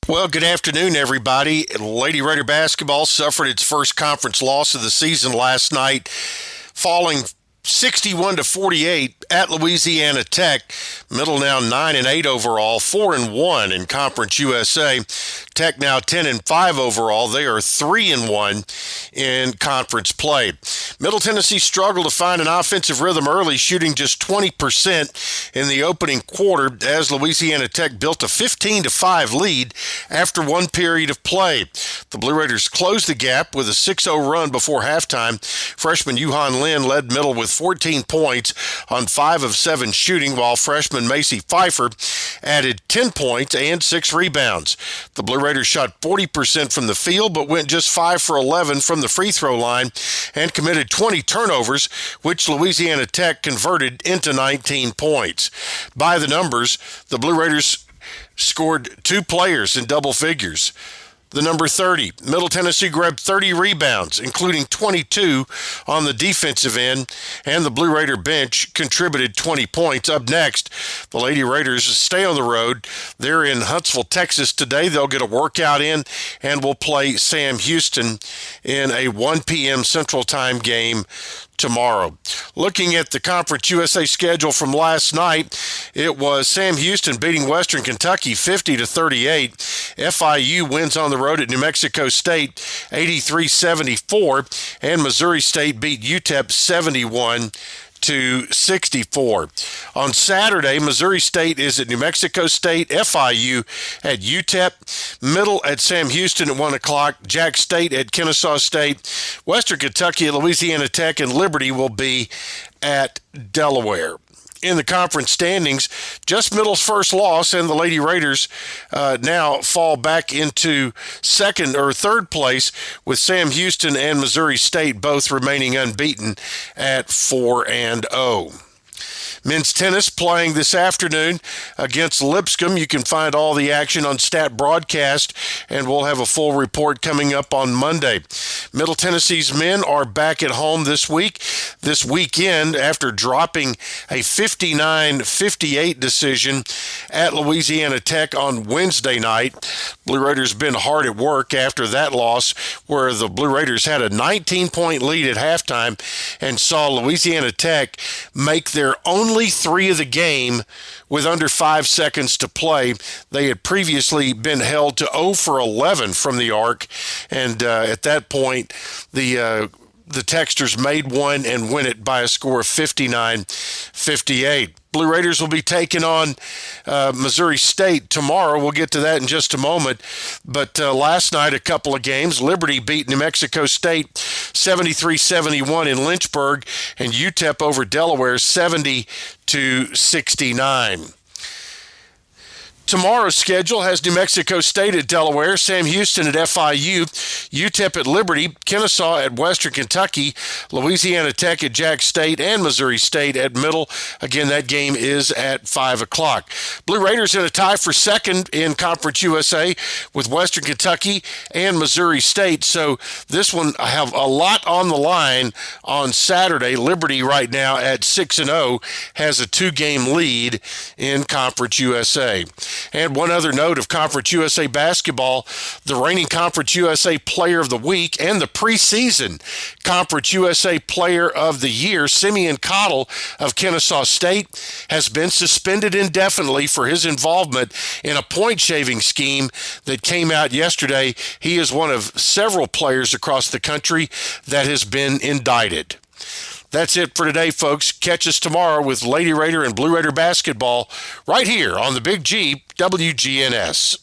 Well, good afternoon, everybody. Lady Raider basketball suffered its first conference loss of the season last night, falling 61-48 at Louisiana Tech. Middle now 9-8 overall, 4-1 in Conference USA. Tech now 10-5 overall. They are 3-1 in conference play. Middle Tennessee struggled to find an offensive rhythm early, shooting just 20% in the opening quarter as Louisiana Tech built a 15-5 lead after one period of play. The Blue Raiders closed the gap with a 6-0 run before halftime. Freshman Yuhan Lin led Middle with 14 points on 5 of 7 shooting, while freshman Macy Pfeiffer added 10 points and 6 rebounds. The Blue Raiders shot 40% from the field, but went just 5 for 11 from the free throw line and committed 20 turnovers, which Louisiana Tech converted into 19 points. By the numbers, the Blue Raiders scored 2 players in double figures. The number 30, Middle Tennessee grabbed 30 rebounds, including 22 on the defensive end, and the Blue Raider bench contributed 20 points. Up next, the Lady Raiders stay on the road. They're in Huntsville, Texas today. They'll get a workout in and will play Sam Houston in a 1 p.m. Central Time game tomorrow. Looking at the Conference USA schedule from last night, it was Sam Houston beating Western Kentucky 50-38. FIU wins on the road at New Mexico State 83-74, and Missouri State beat UTEP 71-64. On Saturday, Missouri State is at New Mexico State, FIU at UTEP, Middle at Sam Houston at 1 o'clock, Jack State at Kennesaw State, Western Kentucky at Louisiana Tech, and Liberty will be at Delaware. In the conference standings, just Middle's first loss, and the Lady Raiders now fall back into second or third place, with Sam Houston and Missouri State both remaining unbeaten at 4-0. Men's tennis playing this afternoon against Lipscomb. You can find all the action on Stat Broadcast, and we'll have a full report coming up on Monday. Middle Tennessee's men are back at home this weekend, after dropping a 59-58 decision at Louisiana Tech on Wednesday night. Blue Raiders been hard at work after that loss, where the Blue Raiders had a 19-point lead at halftime and saw Louisiana Tech make their only 3 of the game with under 5 seconds to play. They had previously been held to 0 for 11 from the arc, and at that point, the Texters made one and win it by a score of 59-58. Blue Raiders will be taking on Missouri State tomorrow. We'll get to that in just a moment. But last night, a couple of games. Liberty beat New Mexico State 73-71 in Lynchburg, and UTEP over Delaware 70-69. Tomorrow's schedule has New Mexico State at Delaware, Sam Houston at FIU, UTEP at Liberty, Kennesaw at Western Kentucky, Louisiana Tech at Jack State, and Missouri State at Middle. Again, that game is at 5 o'clock. Blue Raiders in a tie for second in Conference USA with Western Kentucky and Missouri State. So this one, I have a lot on the line on Saturday. Liberty right now at 6-0 has a 2-game lead in Conference USA. And one other note of Conference USA basketball, the reigning Conference USA Player of the Week and the preseason Conference USA Player of the Year, Simeon Cottle of Kennesaw State, has been suspended indefinitely for his involvement in a point-shaving scheme that came out yesterday. He is one of several players across the country that has been indicted. That's it for today, folks. Catch us tomorrow with Lady Raider and Blue Raider basketball right here on the Big G WGNS.